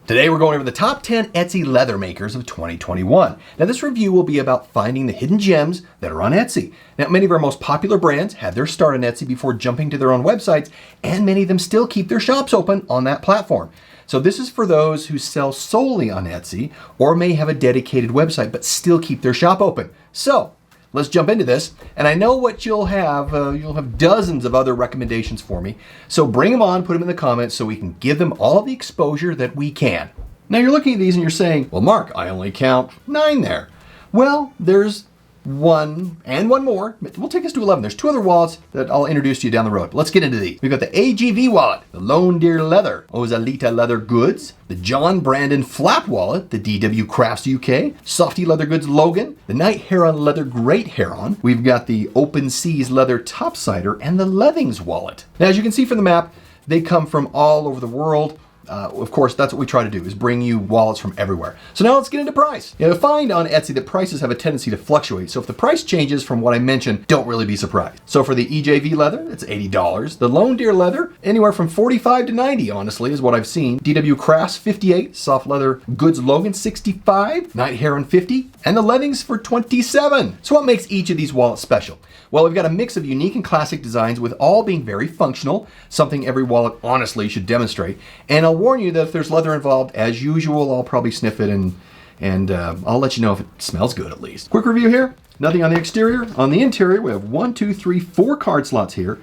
Today we're going over the top 10 Etsy leather makers of 2021. Now this review will be about finding the hidden gems that are on Etsy. Now many of our most popular brands had their start on Etsy before jumping to their own websites, and many of them still keep their shops open on that platform. So this is for those who sell solely on Etsy or may have a dedicated website but still keep their shop open. So let's jump into this, and I know what you'll have dozens of other recommendations for me. So bring them on, put them in the comments so we can give them all the exposure that we can. Now you're looking at these and you're saying, well, Mark, I only count 9 there. Well, there's one and one more. We'll take us to 11. There's 2 other wallets that I'll introduce to you down the road. Let's get into these. We've got the EJV wallet, the Lone Deer Leather, Ozalita Leather Goods, the John Brandon Flap Wallet, the DWCraftsUK, Softie Leather Goods Logan, the Night Heron Leather Great Heron. We've got the Open Seas Leather Topsider and the Leathings Wallet. Now, as you can see from the map, they come from all over the world. Of course, that's what we try to do, is bring you wallets from everywhere. So now let's get into price. You find on Etsy that prices have a tendency to fluctuate. So if the price changes from what I mentioned, don't really be surprised. So for the EJV leather, it's $80. The Lone Deer leather, anywhere from $45 to $90, honestly, is what I've seen. DW Crafts, $58. Soft Leather Goods Logan, $65. Night Heron, $50. And the Leathings for $27. So what makes each of these wallets special? Well, we've got a mix of unique and classic designs with all being very functional, something every wallet honestly should demonstrate. And I'll warn you that if there's leather involved, as usual, I'll probably sniff it and I'll let you know if it smells good at least. Quick review here. Nothing on the exterior. On the interior, we have 1, 2, 3, 4 card slots here,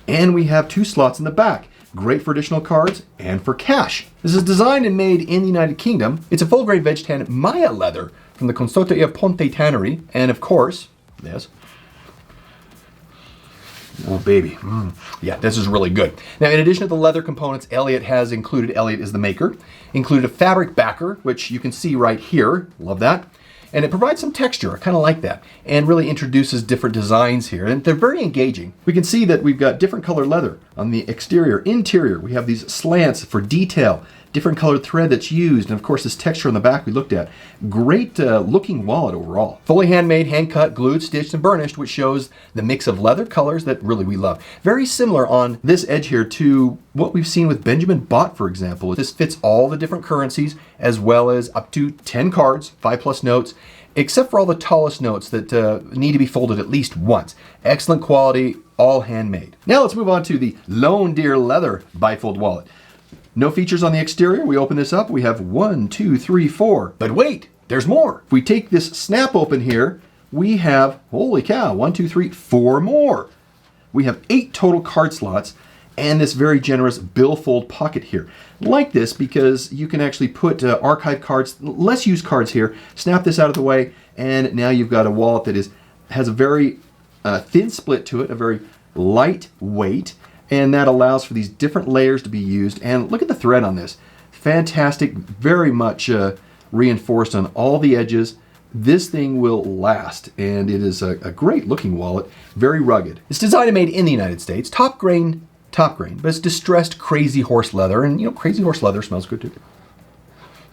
and we have 2 slots in the back. Great for additional cards and for cash. This is designed and made in the United Kingdom. It's a full-grade veg tan Maya leather from the Consotta e Ponte Tannery, and of course, this. Oh, baby. Yeah, this is really good. Now, in addition to the leather components, Elliott has included, Elliott is the maker, included a fabric backer, which you can see right here. Love that. And it provides some texture. I kind of like that. And really introduces different designs here. And they're very engaging. We can see that we've got different colored leather on the exterior. Interior, we have these slants for detail. Different colored thread that's used, and of course this texture on the back we looked at. Great looking wallet overall. Fully handmade, hand cut, glued, stitched, and burnished, which shows the mix of leather colors that really we love. Very similar on this edge here to what we've seen with Benjamin Bott, for example. This fits all the different currencies, as well as up to 10 cards, 5+ notes, except for all the tallest notes that need to be folded at least once. Excellent quality, all handmade. Now let's move on to the Lone Deer Leather Bifold wallet. No features on the exterior. We open this up. We have 1, 2, 3, 4. But wait, there's more. If we take this snap open here, we have, holy cow, 1, 2, 3, 4 more. We have 8 total card slots and this very generous Billfold pocket here. Like this because you can actually put archive cards, less used cards here, snap this out of the way, and now you've got a wallet that has a very thin split to it, a very light weight. And that allows for these different layers to be used. And look at the thread on this. Fantastic, very much reinforced on all the edges. This thing will last, and it is a great looking wallet, very rugged. It's designed and made in the United States, top grain, but it's distressed crazy horse leather, and crazy horse leather smells good too.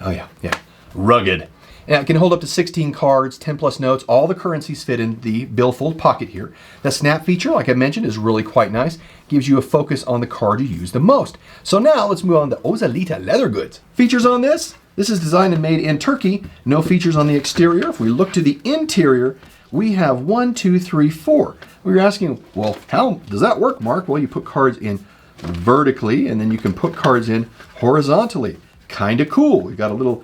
Oh yeah, rugged. Now it can hold up to 16 cards, 10+ notes. All the currencies fit in the Billfold pocket here. The snap feature, like I mentioned, is really quite nice. Gives you a focus on the card you use the most. So now let's move on to Ozalita Leather Goods. Features on this. This is designed and made in Turkey. No features on the exterior. If we look to the interior, we have 1, 2, 3, 4. We were asking, well, how does that work, Mark? Well, you put cards in vertically, and then you can put cards in horizontally. Kind of cool. We've got a little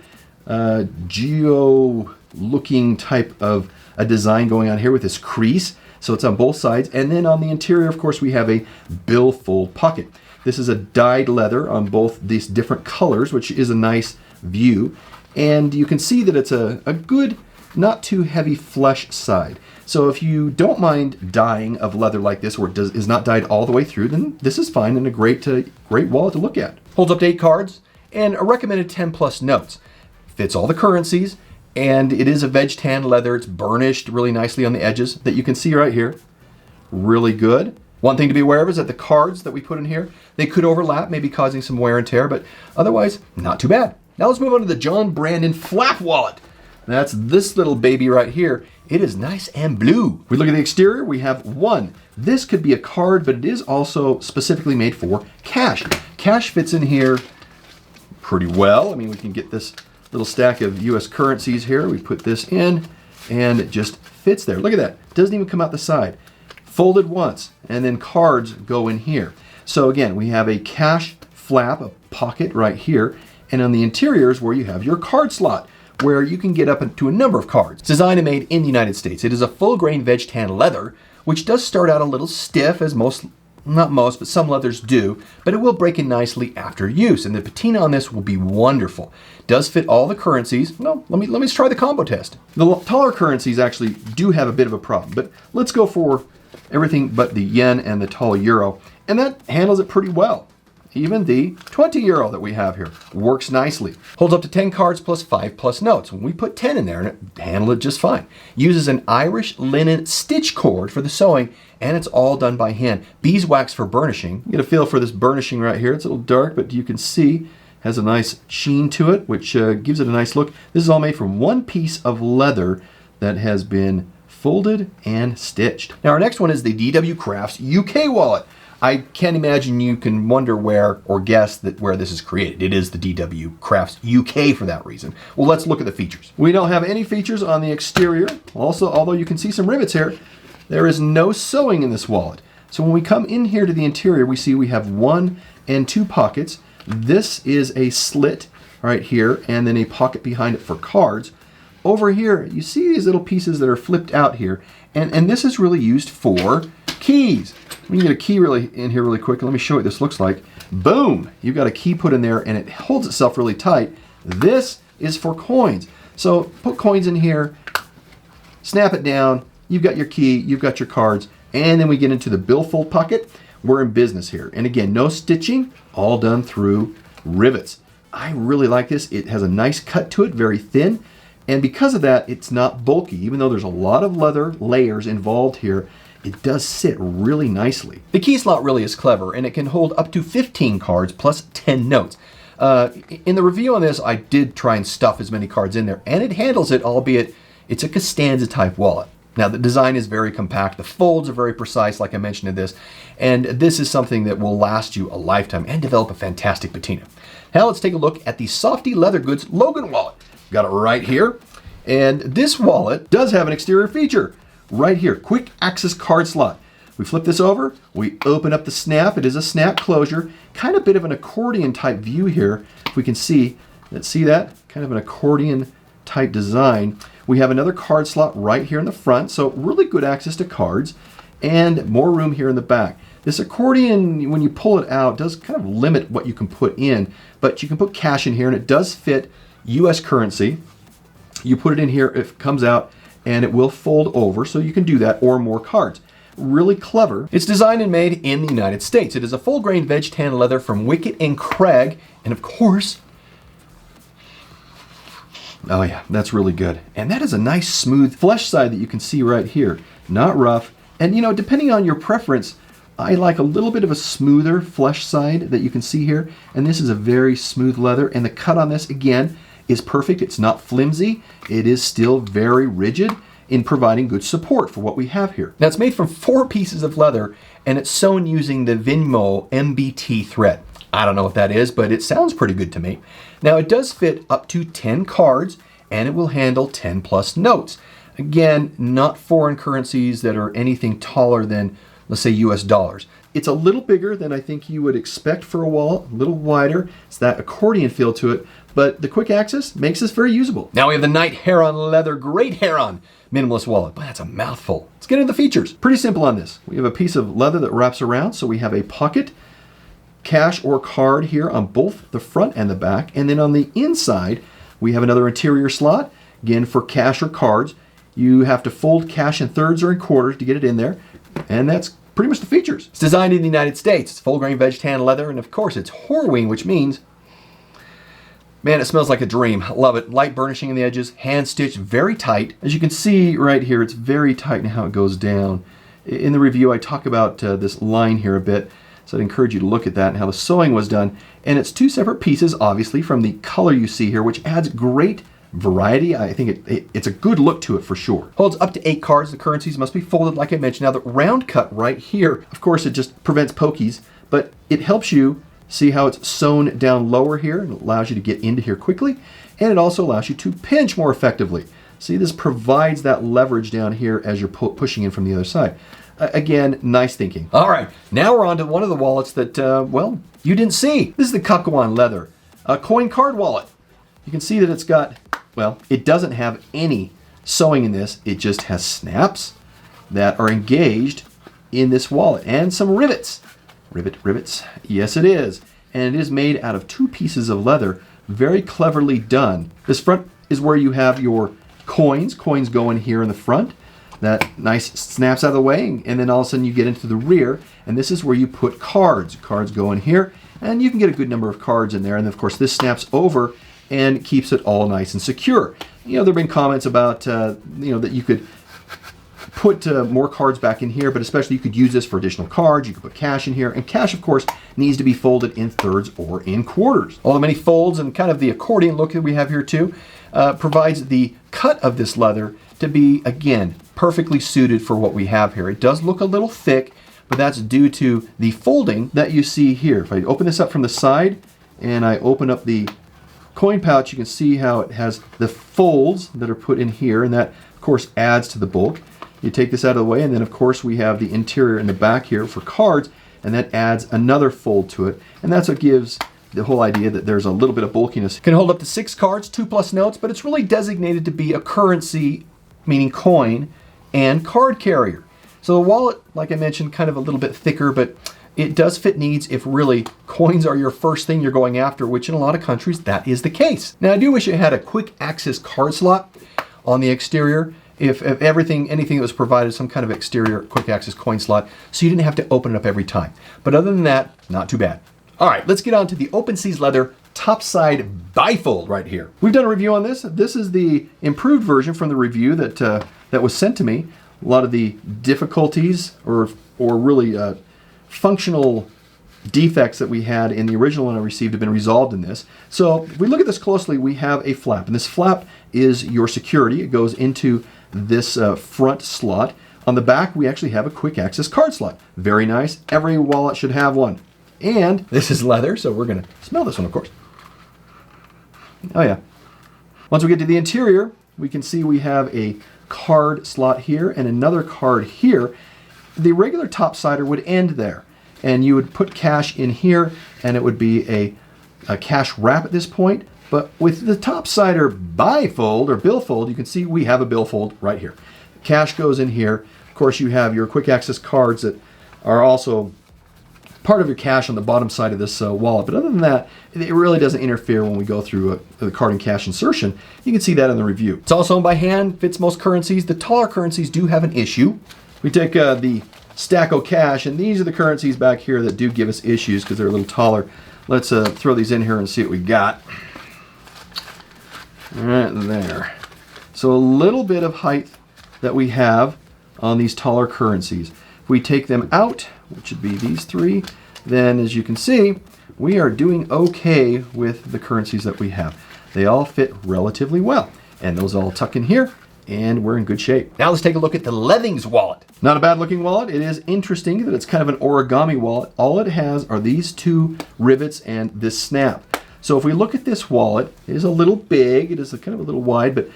geo looking type of a design going on here with this crease, so it's on both sides. And then on the interior, of course, we have a Billfold pocket. This is a dyed leather on both these different colors, which is a nice view, and you can see that it's a good, not too heavy flesh side. So if you don't mind dyeing of leather like this, or it is not dyed all the way through, then this is fine and a great wallet to look at. Holds up to 8 cards and a recommended 10+ notes. Fits all the currencies, and it is a veg tan leather. It's burnished really nicely on the edges that you can see right here. Really good. One thing to be aware of is that the cards that we put in here, they could overlap, maybe causing some wear and tear, but otherwise, not too bad. Now let's move on to the John Brandon flap wallet. That's this little baby right here. It is nice and blue. We look at the exterior, we have one. This could be a card, but it is also specifically made for cash. Cash fits in here pretty well. I mean, we can get this little stack of US currencies here. We put this in and it just fits there. Look at that. It doesn't even come out the side. Folded once, and then cards go in here. So again, we have a cash flap, a pocket right here, and on the interior is where you have your card slot, where you can get up to a number of cards. It's designed and made in the United States. It is a full grain veg tan leather, which does start out a little stiff, as not most, but some leathers do, but it will break in nicely after use, and the patina on this will be wonderful. Does fit all the currencies. No, let me try the combo test. The taller currencies actually do have a bit of a problem, but let's go for everything but the yen and the tall euro, and that handles it pretty well. Even the 20 euro that we have here works nicely. Holds up to 10 cards plus 5 plus notes. When we put 10 in there, and it handled it just fine. Uses an Irish linen stitch cord for the sewing, and it's all done by hand. Beeswax for burnishing. You get a feel for this burnishing right here. It's a little dark, but you can see has a nice sheen to it, which gives it a nice look. This is all made from one piece of leather that has been folded and stitched. Now our next one is the DWCraftsUK wallet. I can't imagine you can wonder where or guess that where this is created. It is the DWCraftsUK for that reason. Well, let's look at the features. We don't have any features on the exterior. Also, although you can see some rivets here, there is no sewing in this wallet. So when we come in here to the interior, we see we have 1 and 2 pockets. This is a slit right here, and then a pocket behind it for cards. Over here, you see these little pieces that are flipped out here, and this is really used for keys. We can get a key in here really quick. Let me show you what this looks like. Boom! You've got a key put in there, and it holds itself really tight. This is for coins. So put coins in here, snap it down. You've got your key, you've got your cards, and then we get into the billfold pocket. We're in business here. And again, no stitching, all done through rivets. I really like this. It has a nice cut to it, very thin. And because of that, it's not bulky. Even though there's a lot of leather layers involved here, it does sit really nicely. The key slot really is clever, and it can hold up to 15 cards plus 10 notes. In the review on this, I did try and stuff as many cards in there, and it handles it, albeit it's a Costanza type wallet. Now the design is very compact, the folds are very precise like I mentioned in this, and this is something that will last you a lifetime and develop a fantastic patina. Now let's take a look at the Softie Leather Goods Logan wallet. Got it right here, and this wallet does have an exterior feature. Right here, quick access card slot. We flip this over, we open up the snap. It is a snap closure, kind of bit of an accordion type view here. If we can see, let's see that, kind of an accordion type design. We have another card slot right here in the front, so really good access to cards, and more room here in the back. This accordion, when you pull it out, does kind of limit what you can put in, but you can put cash in here, and it does fit US currency. You put it in here, it comes out, and it will fold over, so you can do that, or more cards. Really clever. It's designed and made in the United States. It is a full grain veg tan leather from Wickett and Craig, and of course, oh yeah, that's really good. And that is a nice smooth flesh side that you can see right here. Not rough. And you know, depending on your preference, I like a little bit of a smoother flesh side that you can see here. And this is a very smooth leather. And the cut on this, again, is perfect. It's not flimsy. It is still very rigid in providing good support for what we have here. Now it's made from 4 pieces of leather, and it's sewn using the Vinmo MBT thread. I don't know what that is, but it sounds pretty good to me. Now it does fit up to 10 cards, and it will handle 10 plus notes. Again, not foreign currencies that are anything taller than, let's say, US dollars. It's a little bigger than I think you would expect for a wallet, a little wider. It's that accordion feel to it, but the quick access makes this very usable. Now we have the Night Heron Leather Great Heron Minimalist Wallet. Boy, that's a mouthful. Let's get into the features. Pretty simple on this. We have a piece of leather that wraps around, so we have a pocket, cash or card here on both the front and the back, and then on the inside we have another interior slot, again for cash or cards. You have to fold cash in thirds or in quarters to get it in there, and that's pretty much the features. It's designed in the United States. It's full grain veg tan leather, and of course it's Horween, which means, man, it smells like a dream. I love it. Light burnishing in the edges, hand stitched, very tight. As you can see right here, it's very tight in how it goes down. In the review, I talk about this line here a bit, so I'd encourage you to look at that and how the sewing was done. And it's two separate pieces, obviously, from the color you see here, which adds great variety. I think it's a good look to it for sure. Holds up to 8 cards. The currencies must be folded, like I mentioned. Now, the round cut right here, of course, it just prevents pokies, but it helps you see how it's sewn down lower here, and it allows you to get into here quickly, and it also allows you to pinch more effectively. See, this provides that leverage down here as you're pushing in from the other side. Again, nice thinking. All right, now we're on to one of the wallets that, well, you didn't see. This is the Cocuan Leather, a coin card wallet. You can see that it's got, well, it doesn't have any sewing in this. It just has snaps that are engaged in this wallet and some rivets. Rivets. Yes, it is. And it is made out of 2 pieces of leather, very cleverly done. This front is where you have your coins. Coins go in here in the front. That nice snaps out of the way, and then all of a sudden you get into the rear, and this is where you put cards. Cards go in here, and you can get a good number of cards in there, and of course this snaps over and keeps it all nice and secure. You know, there have been comments about, you know, that you could put more cards back in here, but especially you could use this for additional cards. You could put cash in here, and cash, of course, needs to be folded in thirds or in quarters. All the many folds and kind of the accordion look that we have here too provides the cut of this leather to be, again, perfectly suited for what we have here. It does look a little thick, but that's due to the folding that you see here. If I open this up from the side and I open up the coin pouch, you can see how it has the folds that are put in here, and that, of course, adds to the bulk. You take this out of the way, and then, of course, we have the interior in the back here for cards, and that adds another fold to it, and that's what gives the whole idea that there's a little bit of bulkiness. It can hold up to 6 cards, 2+ notes, but it's really designated to be a currency, meaning coin, and card carrier. So the wallet, like I mentioned, kind of a little bit thicker, but it does fit needs if really coins are your first thing you're going after, which in a lot of countries that is the case. Now I do wish it had a quick access card slot on the exterior. If anything that was provided, some kind of exterior quick access coin slot, so you didn't have to open it up every time. But other than that, not too bad. All right, let's get on to the Open Seas Leather Topside Bifold right here. We've done a review on this. This is the improved version from the review that was sent to me. A lot of the difficulties or really functional defects that we had in the original one I received have been resolved in this. So if we look at this closely, we have a flap, and this flap is your security. It goes into this front slot. On the back, we actually have a quick access card slot. Very nice. Every wallet should have one. And this is leather, so we're gonna smell this one, of course. Oh yeah. Once we get to the interior, we can see we have a card slot here and another card here. The regular Topsider would end there, and you would put cash in here, and it would be a cash wrap at this point. But with the Topsider Bifold or Billfold, you can see we have a Billfold right here. Cash goes in here. Of course, you have your quick access cards that are also part of your cash on the bottom side of this wallet. But other than that, it really doesn't interfere when we go through the card and cash insertion. You can see that in the review. It's also owned by hand, fits most currencies. The taller currencies do have an issue. We take the Stacko Cash, and these are the currencies back here that do give us issues because they're a little taller. Let's throw these in here and see what we got. Right there. So a little bit of height that we have on these taller currencies. If we take them out, which would be these 3, then as you can see, we are doing okay with the currencies that we have. They all fit relatively well, and those all tuck in here, and we're in good shape. Now let's take a look at the Leathings wallet. Not a bad looking wallet. It is interesting that it's kind of an origami wallet. All it has are these 2 rivets and this snap. So if we look at this wallet, it is a little big, it is kind of a little wide, but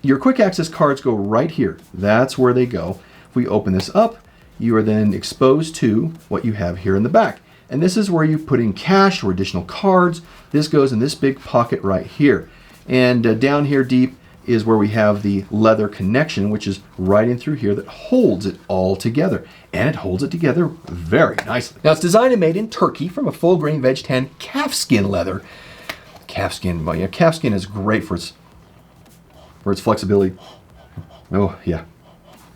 your quick access cards go right here. That's where they go. If we open this up, you are then exposed to what you have here in the back. And this is where you put in cash or additional cards. This goes in this big pocket right here. And down here deep is where we have the leather connection, which is right in through here that holds it all together. And it holds it together very nicely. Now it's designed and made in Turkey from a full grain veg tan calfskin leather. Calfskin, well, yeah, calfskin is great for its flexibility. Oh yeah.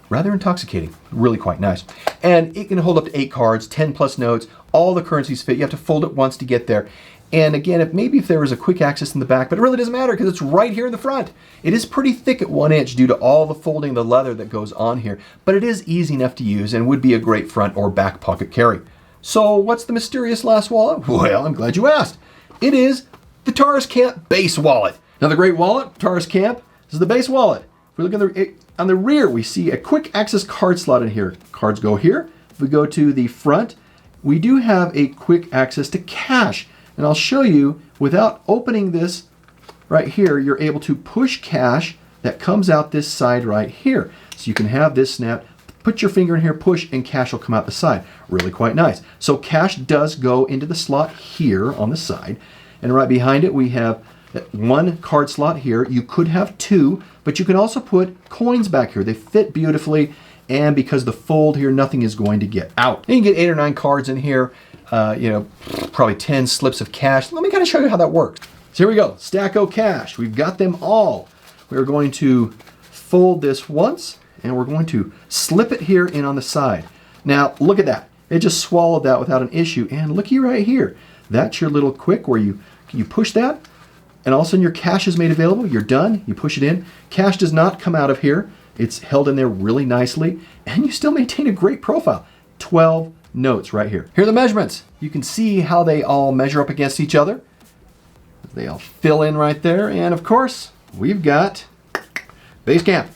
Rather intoxicating, really quite nice. And it can hold up to 8 cards, 10+ notes, all the currencies fit. You have to fold it once to get there. And again, if there was a quick access in the back, but it really doesn't matter because it's right here in the front. It is pretty thick at 1 inch due to all the folding of the leather that goes on here, but it is easy enough to use and would be a great front or back pocket carry. So what's the mysterious last wallet? Well, I'm glad you asked. It is the Tauruscamp BaseWallet. Another great wallet, Tauruscamp. This is the BaseWallet. If we look on the rear, we see a quick access card slot in here. Cards go here. If we go to the front, we do have a quick access to cash. And I'll show you, without opening this right here, you're able to push cash that comes out this side right here. So you can have this snap, put your finger in here, push, and cash will come out the side. Really quite nice. So cash does go into the slot here on the side. And right behind it, we have one card slot here. You could have two, but you can also put coins back here. They fit beautifully. And because the fold here, nothing is going to get out. And you can get 8 or 9 cards in here. Probably 10 slips of cash. Let me kind of show you how that works. So here we go, stack o' cash. We've got them all. We're going to fold this once, and we're going to slip it here in on the side. Now, look at that. It just swallowed that without an issue. And looky right here. That's your little quick where you push that, and all of a sudden your cash is made available. You're done. You push it in. Cash does not come out of here. It's held in there really nicely, and you still maintain a great profile. 12 notes right here. Here are the measurements. You can see how they all measure up against each other. They all fill in right there. And of course, we've got Basecamp.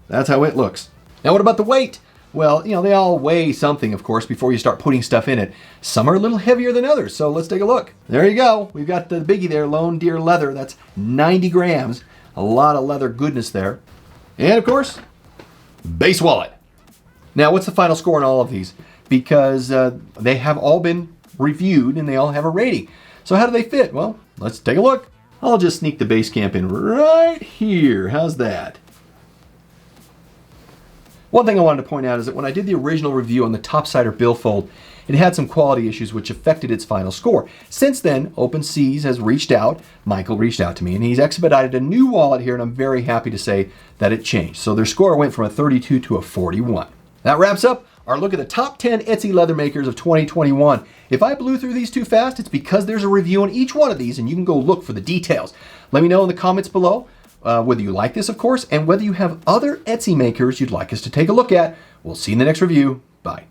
That's how it looks. Now what about the weight? Well, they all weigh something, of course, before you start putting stuff in it. Some are a little heavier than others, so let's take a look. There you go. We've got the biggie there, Lone Deer Leather. That's 90 grams. A lot of leather goodness there. And of course, BaseWallet. Now, what's the final score on all of these? Because they have all been reviewed and they all have a rating. So how do they fit? Well, let's take a look. I'll just sneak the Basecamp in right here. How's that? One thing I wanted to point out is that when I did the original review on the Topsider Billfold, it had some quality issues which affected its final score. Since then, OpenSeas has reached out, Michael reached out to me, and he's expedited a new wallet here, and I'm very happy to say that it changed. So their score went from a 32 to a 41. That wraps up our look at the top 10 Etsy leather makers of 2021. If I blew through these too fast, it's because there's a review on each one of these, and you can go look for the details. Let me know in the comments below whether you like this, of course, and whether you have other Etsy makers you'd like us to take a look at. We'll see you in the next review. Bye.